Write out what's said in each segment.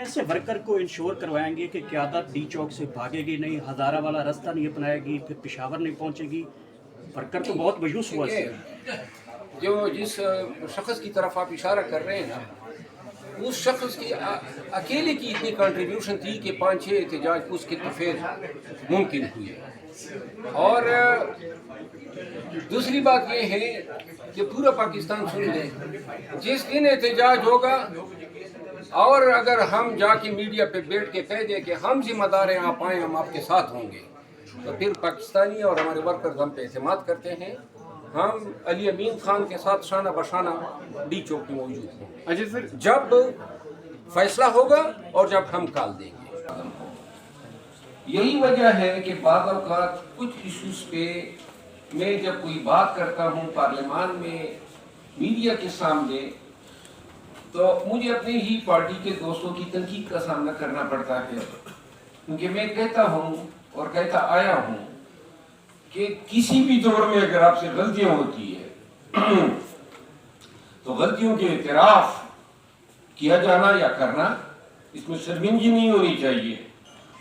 कैसे वर्कर को इंश्योर करवाएंगे कि क़यादत डी चौक से भागेगी नहीं, हज़ारा वाला रास्ता नहीं अपनाएगी, फिर पेशावर नहीं पहुंचेगी? वर्कर तो बहुत मायूस हुआ इससे। जो जिस शख्स की तरफ आप इशारा कर रहे हैं ना, उस शख्स की अकेले की इतनी कंट्रीब्यूशन थी कि 5-6 एहतजाज उसके तो फिर मुमकिन हुए। और दूसरी बात ये है कि पूरा पाकिस्तान सुन ले, जिस दिन एहतजाज होगा और अगर हम जाके मीडिया पे बैठ के कह दें कि हम जिम्मेदार हैं, आप आएँ, हम आपके साथ होंगे, तो फिर पाकिस्तानी और हमारे वर्कर्स हम पे एतमाद करते हैं। हम अली अमीन खान के साथ शाना बशाना डी चौक में मौजूद हैं। अच्छा सर, जब फैसला होगा और जब हम कॉल देंगे। यही वजह है कि बाद औक़ात कुछ इश्यूज पे मैं जब कोई बात करता हूँ पार्लियामान में मीडिया के सामने, तो मुझे अपनी ही पार्टी के दोस्तों की तनकीद का सामना करना पड़ता है, क्योंकि मैं कहता हूँ और कहता आया हूँ कि किसी भी दौर में अगर आपसे गलतियां होती है तो गलतियों के इतराफ किया जाना या करना, इसमें शर्मिंदगी नहीं होनी चाहिए।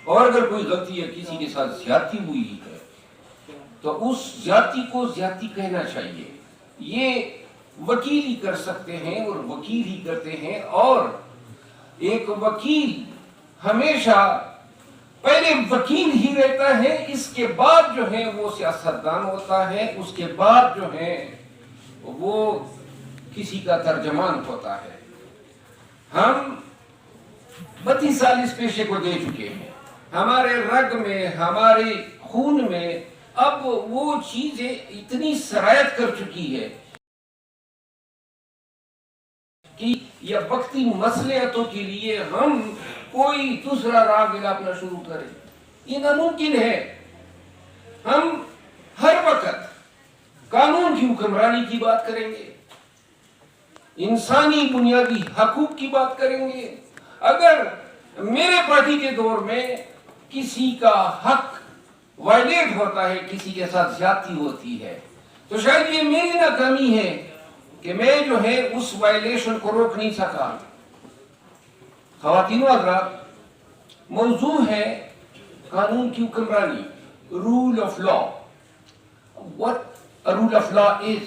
और अगर कोई गलती या किसी के साथ ज्यादती हुई है तो उस ज्यादती को ज्यादती कहना चाहिए। ये वकील ही कर सकते हैं और वकील ही करते हैं। और एक वकील हमेशा पहले वकील ही रहता है, इसके बाद जो है वो सियासतदान होता है, उसके बाद जो है वो किसी का तर्जमान होता है। हम 32 साल इस पेशे को दे चुके हैं, हमारे रग में, हमारे खून में अब वो चीजें इतनी सरायत कर चुकी है कि यह वक्ती मसलियतों के लिए हम कोई दूसरा राग अपना शुरू करें, ये नामुमकिन है। हम हर वक्त कानून की हुक्मरानी की बात करेंगे, इंसानी बुनियादी हकूक की बात करेंगे। अगर मेरे पार्टी के दौर में किसी का हक वायलेट होता है, किसी के साथ ज्यादती होती है, तो शायद ये मेरी नाकामी है कि मैं जो है उस वायलेशन को रोक नहीं सका। ख़वातीन व हज़रात, मौजू है कानून की हुक्मरानी, rule of law. What a rule of law is,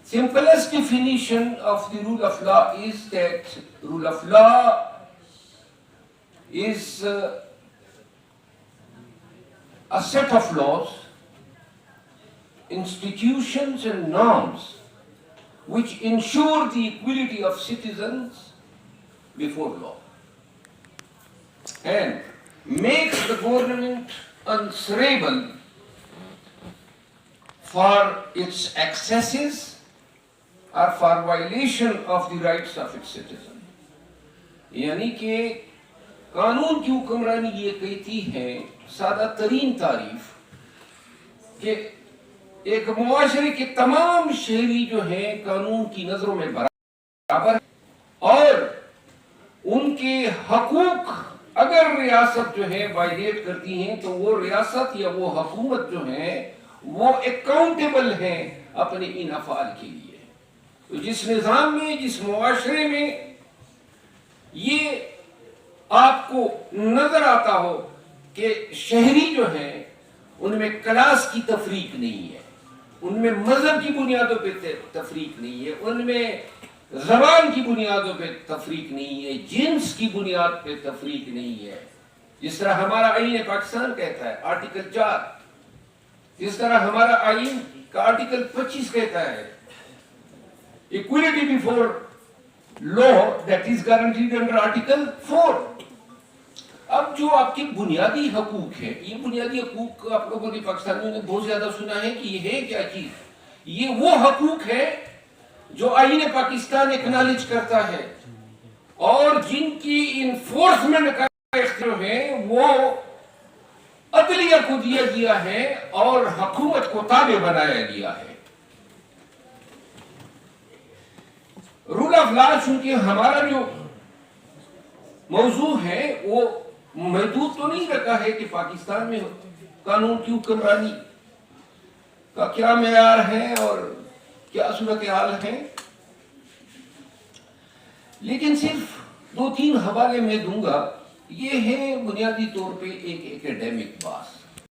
simplest definition of the rule of law is that rule of law is a set of laws, institutions and norms which ensure the equality of citizens before law and makes the government answerable for its excesses or for violation of the rights of its citizen। यानी कि कानून की हुक्मरानी ये कहती है, सादा तरीन तारीफ, कि एक मुआशरे के तमाम शहरी जो हैं कानून की नजरों में बराबर और उनके हकूक अगर रियासत जो है वायलेट करती हैं तो वो रियासत या वो हुकूमत जो है वो अकाउंटेबल है अपने इन अफआल के लिए। तो जिस निजाम में, जिस मुआशरे में ये आपको नजर आता हो कि शहरी जो है उनमें क्लास की तफरीक नहीं है, उनमें मजहब की बुनियादों पे तफरीक नहीं है, उनमें ज़बान की बुनियादों पे तफरीक नहीं है, जिन्स की बुनियाद पे तफरीक नहीं है। जिस तरह हमारा आईन पाकिस्तान कहता है आर्टिकल 4, जिस तरह हमारा आईन का आर्टिकल 25 कहता है equality before law that is guaranteed under article 4। अब जो आपके बुनियादी हकूक है, ये बुनियादी हकूक आप लोगों ने पाकिस्तानियों ने बहुत ज्यादा सुना है कि ये है क्या चीज, ये वो हकूक है जो आईन पाकिस्तान एक्नॉलेज करता है और जिनकी इन्फोर्समेंट का इख्तियार है वो अदलिया को दिया गया है और हुकूमत को ताबे बनाया गया है। रूल ऑफ लॉ चूंकि हमारा जो मौजू है वो महदूद तो नहीं रखा है कि पाकिस्तान में कानून की हुक्मरानी का क्या मेयार है और क्या सूरत हाल है, लेकिन सिर्फ دو تین حوالے میں دوں گا. یہ ہے بنیادی طور پہ ایک ایکیڈیمک بات.